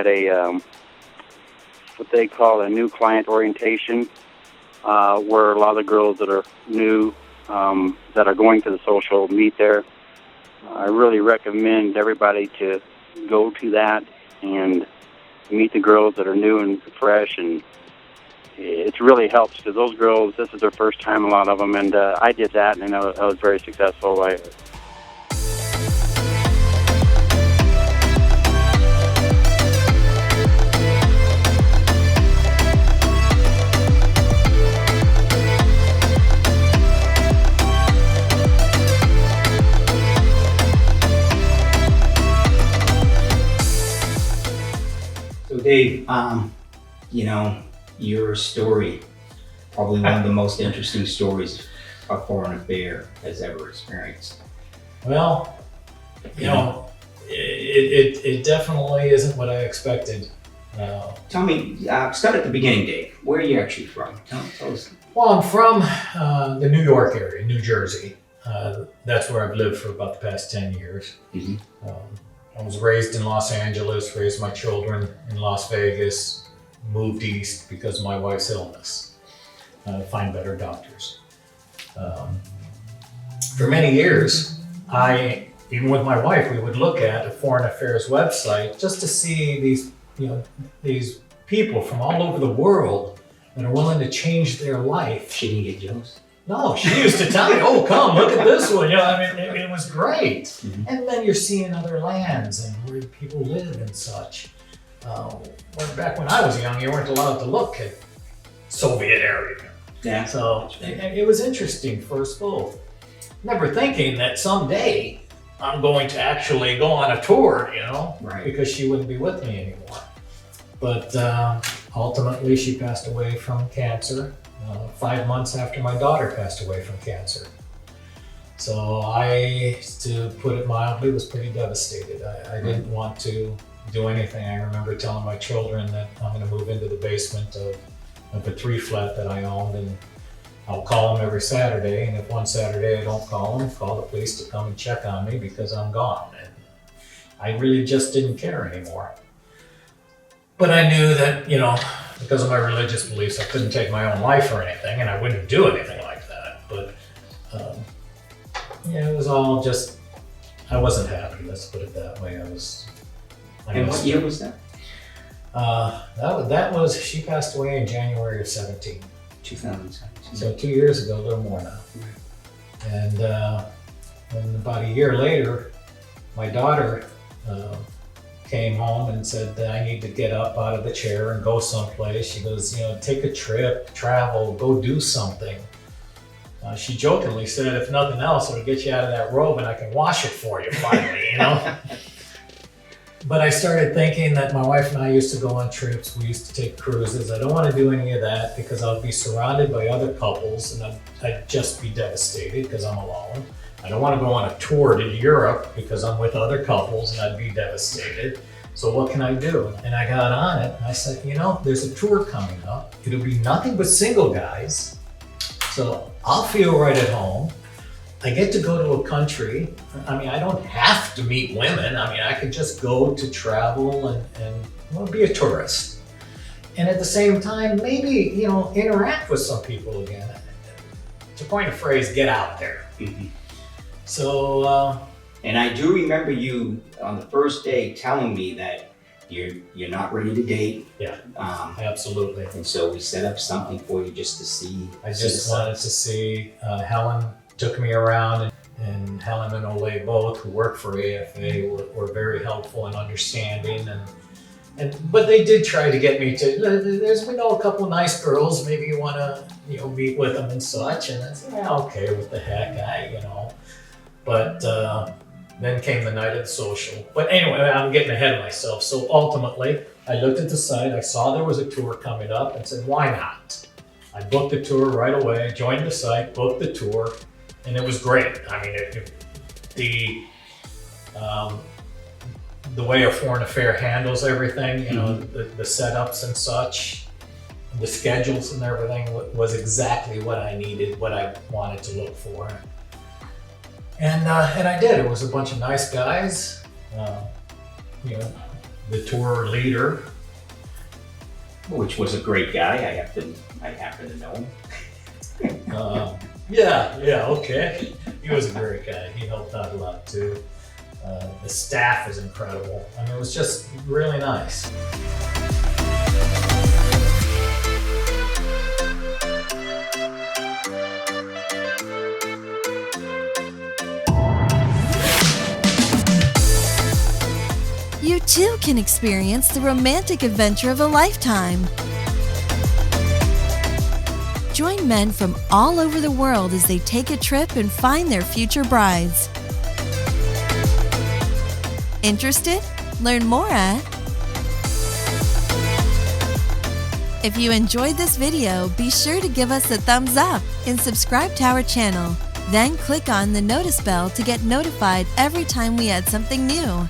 had a what they call a new client orientation, where a lot of the girls that are new, that are going to the social meet there. I really recommend everybody to go to that and meet the girls that are new and fresh, and it really helps because those girls, this is their first time, a lot of them, and I did that, and I was very successful. So Dave, your story, probably one of the most interesting stories a foreign affair has ever experienced. Well, it definitely isn't what I expected. Tell me, start at the beginning, Dave. Where are you actually from? Tell us. Well, I'm from the New York area, New Jersey. That's where I've lived for about the past 10 years. Mm-hmm. I was raised in Los Angeles, raised my children in Las Vegas, moved east because of my wife's illness, find better doctors. For many years, even with my wife, we would look at a foreign affairs website just to see these people from all over the world that are willing to change their life. She didn't get jealous? No, she used to tell me, "Oh, come look at this one." It was great. Mm-hmm. And then you're seeing other lands and where people live and such. Back when I was young, you weren't allowed to look at Soviet area. Yeah. So it was interesting for us both. Never thinking that someday I'm going to actually go on a tour, Right. because she wouldn't be with me anymore. But ultimately, she passed away from cancer 5 months after my daughter passed away from cancer. So I, to put it mildly, was pretty devastated. I didn't want to do anything. I remember telling my children that I'm going to move into the basement of a 3-flat that I owned, and I'll call them every Saturday, and if one Saturday I don't call them, call the police to come and check on me because I'm gone. And I really just didn't care anymore. But I knew that, because of my religious beliefs, I couldn't take my own life or anything, and I wouldn't do anything like that. But it was all just, I wasn't happy, let's put it that way. And what year was that? That was, she passed away in January of 17. 2017. So 2 years ago, a little more now. Right. And about a year later, my daughter came home and said that I need to get up out of the chair and go someplace. She goes, take a trip, travel, go do something. She jokingly said, if nothing else, it'll get you out of that robe and I can wash it for you finally, But I started thinking that my wife and I used to go on trips. We used to take cruises. I don't want to do any of that because I'll be surrounded by other couples and I'd just be devastated because I'm alone. I don't want to go on a tour to Europe because I'm with other couples and I'd be devastated. So what can I do? And I got on it and I said, there's a tour coming up. It'll be nothing but single guys. So I'll feel right at home. I get to go to a country. I don't have to meet women. I could just go to travel and be a tourist. And at the same time, maybe, interact with some people again. To coin a phrase, get out there. Mm-hmm. So, and I do remember you on the first day telling me that you're not ready to date. Yeah, absolutely. And so we set up something for you just to see. I just wanted to see. Helen took me around, and Helen and Ole both, who work for AFA, were very helpful and understanding. But they did try to get me to. We know a couple nice girls. Maybe you want to meet with them and such. And I said, okay, what the heck, But then came the night of the social. But anyway, I'm getting ahead of myself. So ultimately, I looked at the site. I saw there was a tour coming up and said, why not? I booked the tour right away, joined the site, booked the tour, and it was great. The way a foreign affair handles everything, the setups and such, the schedules and everything was exactly what I needed, what I wanted to look for. And I did. It was a bunch of nice guys. the tour leader. Which was a great guy. I happen to know him. Yeah, okay. He was a great guy. He helped out a lot too. The staff was incredible. I mean, it was just really nice. You too can experience the romantic adventure of a lifetime. Join men from all over the world as they take a trip and find their future brides. Interested? Learn more at... If you enjoyed this video, be sure to give us a thumbs up and subscribe to our channel. Then click on the notice bell to get notified every time we add something new.